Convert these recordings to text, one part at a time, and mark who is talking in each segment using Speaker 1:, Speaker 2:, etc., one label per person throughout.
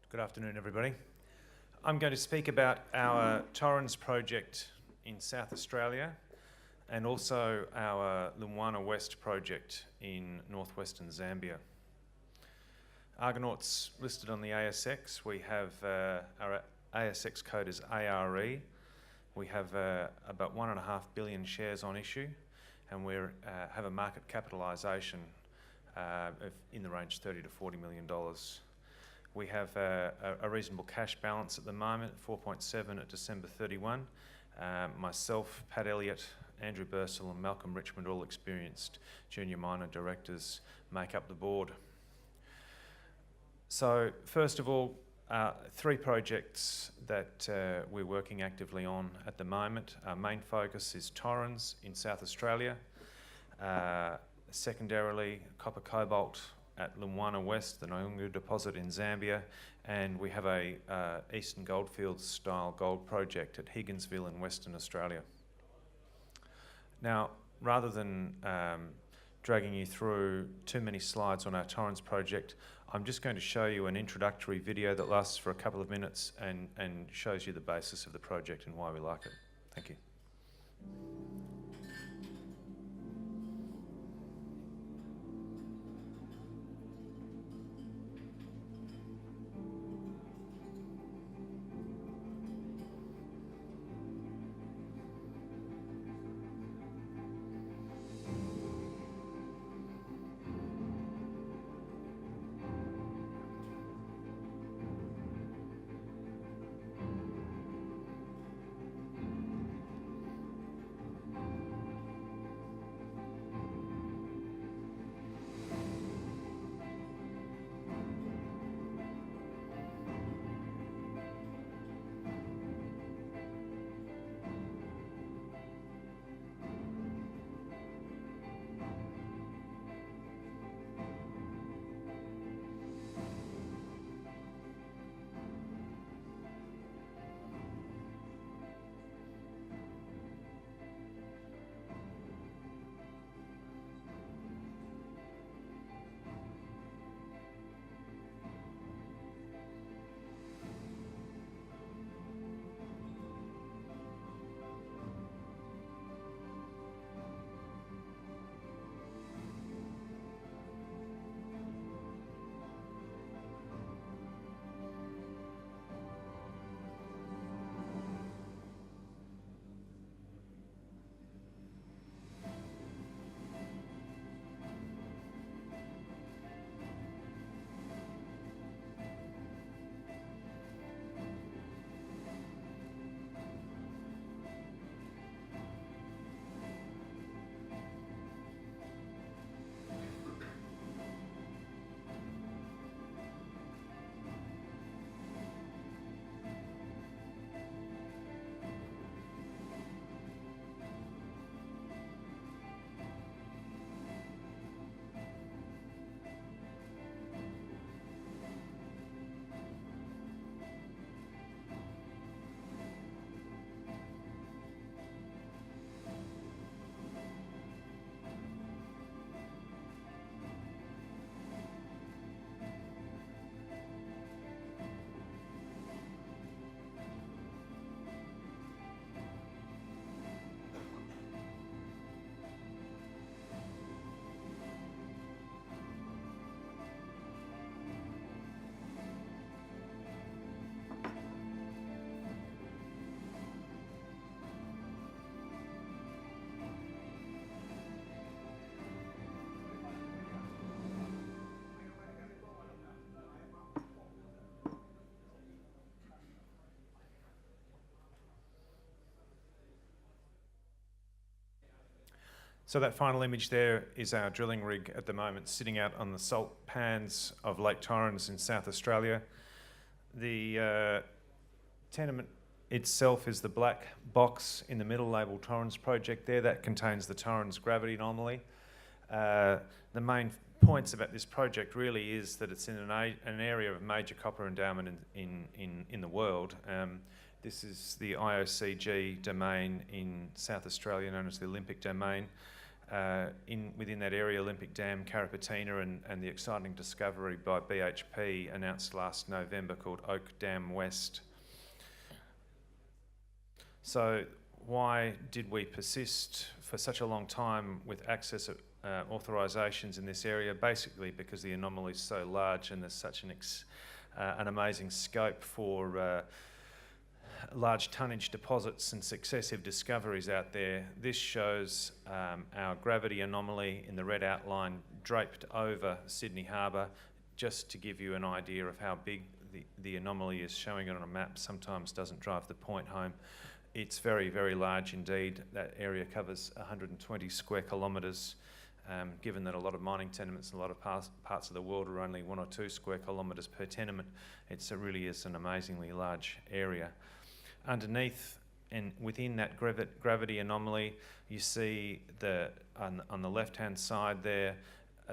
Speaker 1: Good afternoon, everybody. I'm going to speak about our Torrens project in South Australia and also our Lumwana West project in northwestern Zambia. Argonaut's listed on the ASX. We have our ASX code is ARE. We have about 1.5 billion shares on issue, and we have a market capitalisation in the range $30 to $40 million. We have a reasonable cash balance at the moment, 4.7 at December 31. Myself, Pat Elliott, Andrew Bursell and Malcolm Richmond, all experienced junior miner directors, make up the board. So first of all, 3 projects that we're working actively on at the moment. Our main focus is Torrens in South Australia. Secondarily, copper cobalt at Lumwana West, the Nyungu deposit in Zambia, and we have a Eastern Goldfields style gold project at Higginsville in Western Australia. Now, rather than dragging you through too many slides on our Torrens project, I'm just going to show you an introductory video that lasts for a couple of minutes and shows you the basis of the project and why we like it. Thank you. So that final image there is our drilling rig at the moment sitting out on the salt pans of Lake Torrens in South Australia. The tenement itself is the black box in the middle labelled Torrens project there. That contains the Torrens gravity anomaly. The main points about this project really is that it's in an area of major copper endowment in the world. This is the IOCG domain in South Australia known as the Olympic domain. within that area, Olympic Dam, Carrapateena, and the exciting discovery by BHP announced last November called Oak Dam West. So why did we persist for such a long time with access authorisations in this area? Basically because the anomaly is so large and there's such an amazing scope for large tonnage deposits and successive discoveries out there. This shows our gravity anomaly in the red outline draped over Sydney Harbour, just to give you an idea of how big the anomaly is. Showing it on a map sometimes doesn't drive the point home. It's very, very large indeed. That area covers 120 square kilometres. Given that a lot of mining tenements in a lot of parts of the world are only 1 or 2 square kilometres per tenement, it really is an amazingly large area. Underneath and within that gravity anomaly, you see on the left-hand side there,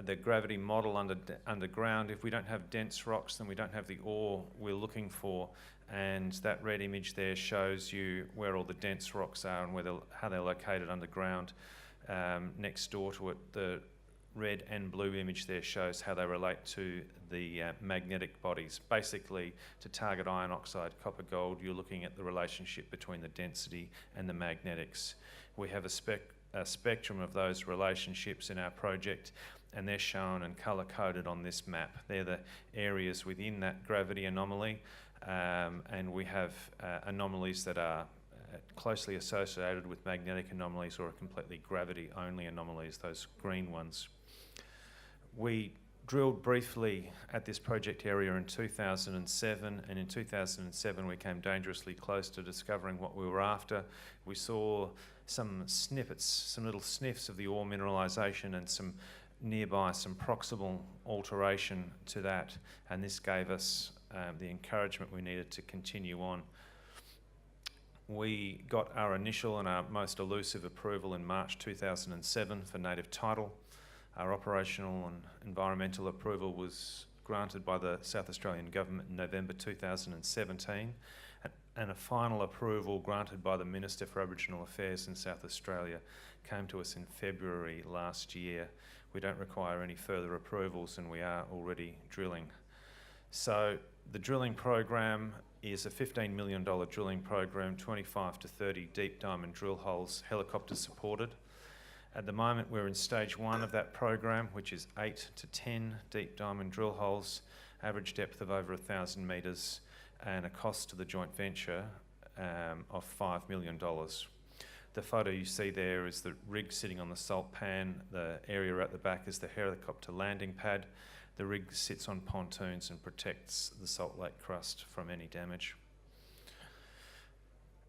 Speaker 1: the gravity model underground. If we don't have dense rocks, then we don't have the ore we're looking for. And that red image there shows you where all the dense rocks are and how they're located underground. Next door to it, the red and blue image there shows how they relate to the magnetic bodies. Basically, to target iron oxide, copper, gold, you're looking at the relationship between the density and the magnetics. We have a spectrum of those relationships in our project, and they're shown and colour-coded on this map. They're the areas within that gravity anomaly, and we have anomalies that are closely associated with magnetic anomalies or are completely gravity-only anomalies, those green ones. We drilled briefly at this project area in 2007, and in 2007 we came dangerously close to discovering what we were after. We saw some snippets, some little sniffs of the ore mineralisation and some proximal alteration to that, and this gave us the encouragement we needed to continue on. We got our initial and our most elusive approval in March 2007 for native title. Our operational and environmental approval was granted by the South Australian Government in November 2017, and a final approval granted by the Minister for Aboriginal Affairs in South Australia came to us in February last year. We don't require any further approvals, and we are already drilling. So the drilling program is a $15 million drilling program, 25 to 30 deep diamond drill holes, helicopter supported. At the moment, we're in stage 1 of that program, which is 8 to 10 deep diamond drill holes, average depth of over 1,000 metres, and a cost to the joint venture of $5 million. The photo you see there is the rig sitting on the salt pan. The area at the back is the helicopter landing pad. The rig sits on pontoons and protects the salt lake crust from any damage.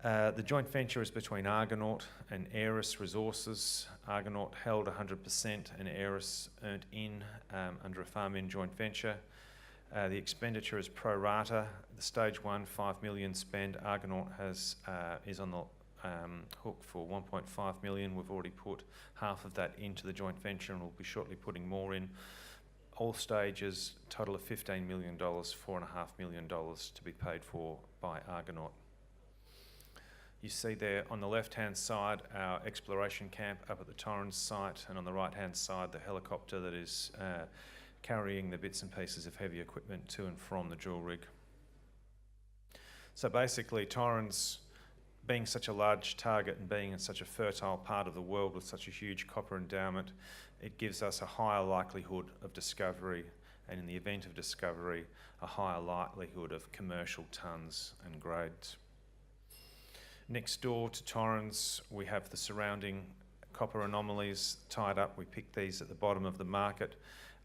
Speaker 1: The joint venture is between Argonaut and Aeris Resources. Argonaut held 100% and Aeris earned in under a farm-in joint venture. The expenditure is pro rata. The stage 1, $5 million spend. Argonaut is on the hook for $1.5 million. We've already put half of that into the joint venture and we'll be shortly putting more in. All stages, total of $15 million, $4.5 million to be paid for by Argonaut. You see there on the left-hand side our exploration camp up at the Torrens site, and on the right-hand side the helicopter that is carrying the bits and pieces of heavy equipment to and from the drill rig. So basically, Torrens, being such a large target and being in such a fertile part of the world with such a huge copper endowment, it gives us a higher likelihood of discovery, and in the event of discovery, a higher likelihood of commercial tonnes and grades. Next door to Torrens, we have the surrounding copper anomalies tied up. We picked these at the bottom of the market.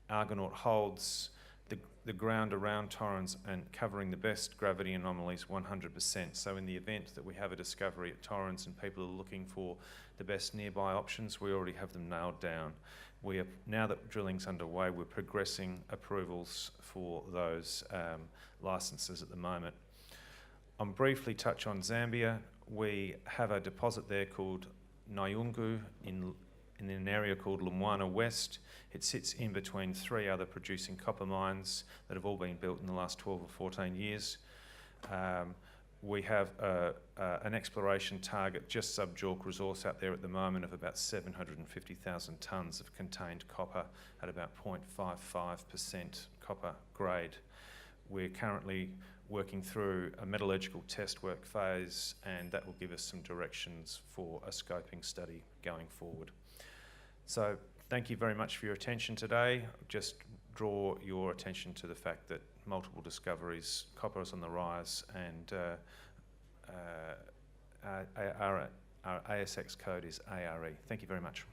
Speaker 1: Argonaut holds the ground around Torrens and covering the best gravity anomalies 100%. So in the event that we have a discovery at Torrens and people are looking for the best nearby options, we already have them nailed down. Now that drilling's underway, we're progressing approvals for those licences at the moment. I'll briefly touch on Zambia. We have a deposit there called Nyungu in an area called Lumwana West. It sits in between 3 other producing copper mines that have all been built in the last 12 or 14 years. we have an exploration target, just sub-JORC resource out there at the moment of about 750,000 tonnes of contained copper at about 0.55% copper grade. We're currently working through a metallurgical test work phase, and that will give us some directions for a scoping study going forward. So thank you very much for your attention today. Just draw your attention to the fact that multiple discoveries, copper is on the rise, and our ASX code is ARE. Thank you very much.